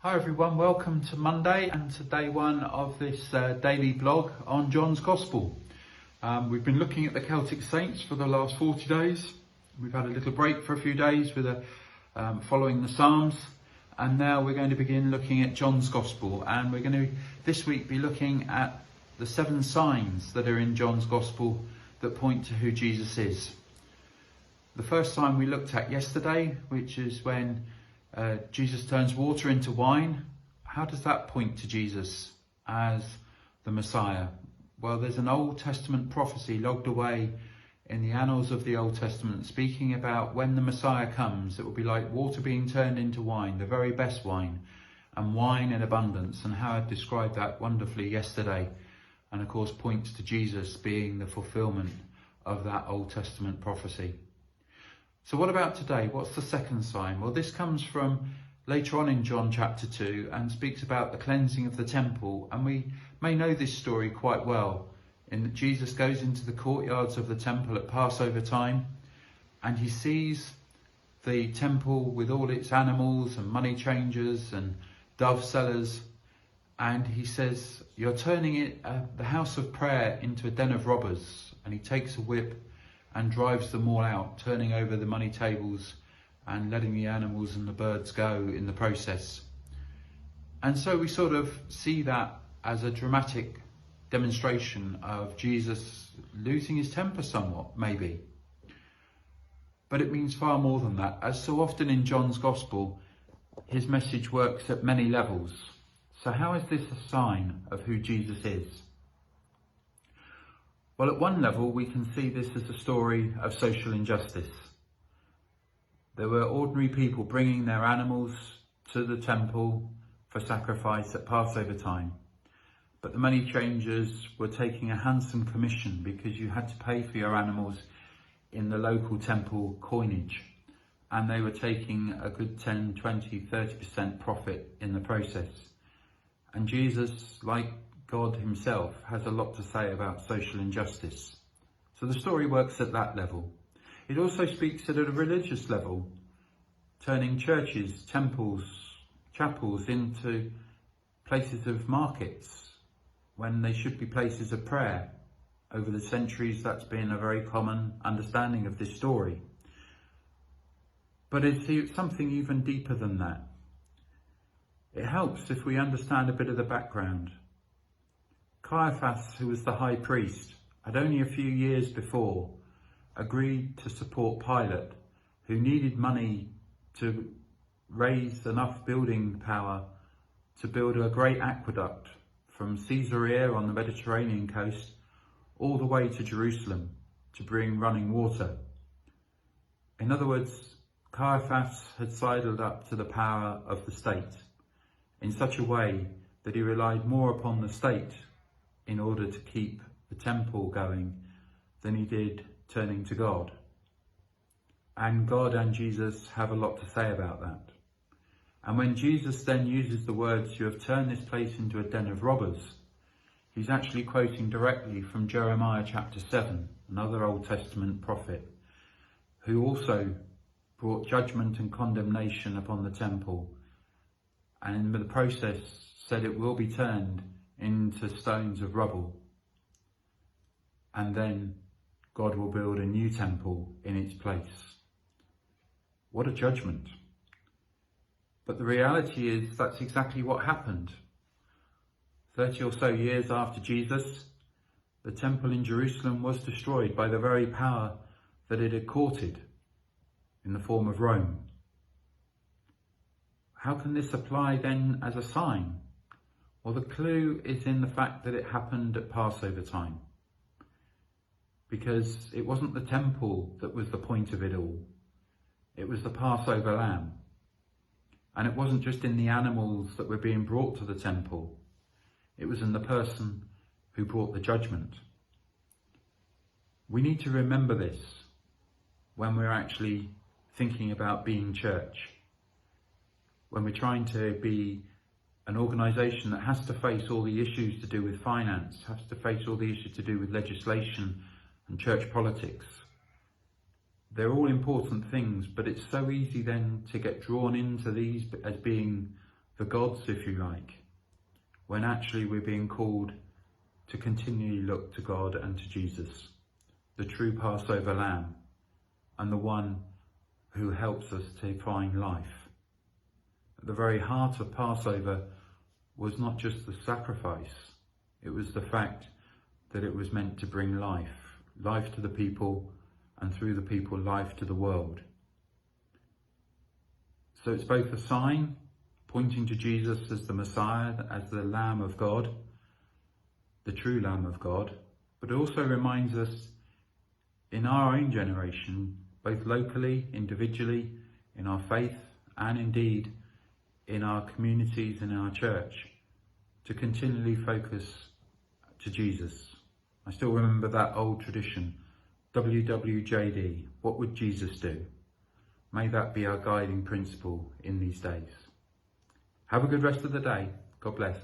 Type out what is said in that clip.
Hi everyone, welcome to Monday and to day one of this daily blog on John's Gospel. We've been looking at the Celtic Saints for the last 40 days. We've had a little break for a few days with following the Psalms, and now we're going to begin looking at John's Gospel, and we're going to this week be looking at the 7 signs that are in John's Gospel that point to who Jesus is. The first sign we looked at yesterday, which is when Jesus turns water into wine. How does that point to Jesus as the Messiah? Well, there's an Old Testament prophecy logged away in the annals of the Old Testament speaking about when the Messiah comes, it will be like water being turned into wine, the very best wine, and wine in abundance, and how I described that wonderfully yesterday, and of course points to Jesus being the fulfillment of that Old Testament prophecy. So what about today? What's the second sign? Well, this comes from later on in John chapter 2 and speaks about the cleansing of the temple. And we may know this story quite well, in that Jesus goes into the courtyards of the temple at Passover time, and he sees the temple with all its animals and money changers and dove sellers. And he says, "You're turning it, the house of prayer, into a den of robbers." And he takes a whip and drives them all out, turning over the money tables and letting the animals and the birds go in the process. And so we sort of see that as a dramatic demonstration of Jesus losing his temper somewhat, maybe. But it means far more than that. As so often in John's Gospel, his message works at many levels. So how is this a sign of who Jesus is? Well, at one level, we can see this as a story of social injustice. There were ordinary people bringing their animals to the temple for sacrifice at Passover time. But the money changers were taking a handsome commission because you had to pay for your animals in the local temple coinage. And they were taking a good 10, 20, 30% profit in the process. And Jesus, like God himself, has a lot to say about social injustice. So the story works at that level. It also speaks at a religious level, turning churches, temples, chapels into places of markets when they should be places of prayer. Over the centuries, that's been a very common understanding of this story. But it's something even deeper than that. It helps if we understand a bit of the background. Caiaphas, who was the high priest, had only a few years before agreed to support Pilate, who needed money to raise enough building power to build a great aqueduct from Caesarea on the Mediterranean coast all the way to Jerusalem to bring running water. In other words, Caiaphas had sidled up to the power of the state in such a way that he relied more upon the state in order to keep the temple going than he did turning to God. And God and Jesus have a lot to say about that. And when Jesus then uses the words, "You have turned this place into a den of robbers," he's actually quoting directly from Jeremiah chapter 7, another Old Testament prophet, who also brought judgment and condemnation upon the temple, and in the process said it will be turned into stones of rubble. And then God will build a new temple in its place. What a judgment. But the reality is that's exactly what happened. 30 or so years after Jesus, the temple in Jerusalem was destroyed by the very power that it had courted in the form of Rome. How can this apply then as a sign? Well, the clue is in the fact that it happened at Passover time. Because it wasn't the temple that was the point of it all. It was the Passover lamb. And it wasn't just in the animals that were being brought to the temple. It was in the person who brought the judgment. We need to remember this when we're actually thinking about being church. When we're trying to be an organisation that has to face all the issues to do with finance, has to face all the issues to do with legislation and church politics. They're all important things, but it's so easy then to get drawn into these as being the gods, if you like, when actually we're being called to continually look to God and to Jesus, the true Passover lamb, and the one who helps us to find life. At the very heart of Passover was not just the sacrifice, it was the fact that it was meant to bring life to the people, and through the people, life to the world. So it's both a sign pointing to Jesus as the Messiah, as the Lamb of God, the true Lamb of God, but it also reminds us in our own generation, both locally, individually, in our faith, and indeed in our communities and in our church, to continually focus to Jesus. I still remember that old tradition, WWJD, what would Jesus do? May that be our guiding principle in these days. Have a good rest of the day. God bless.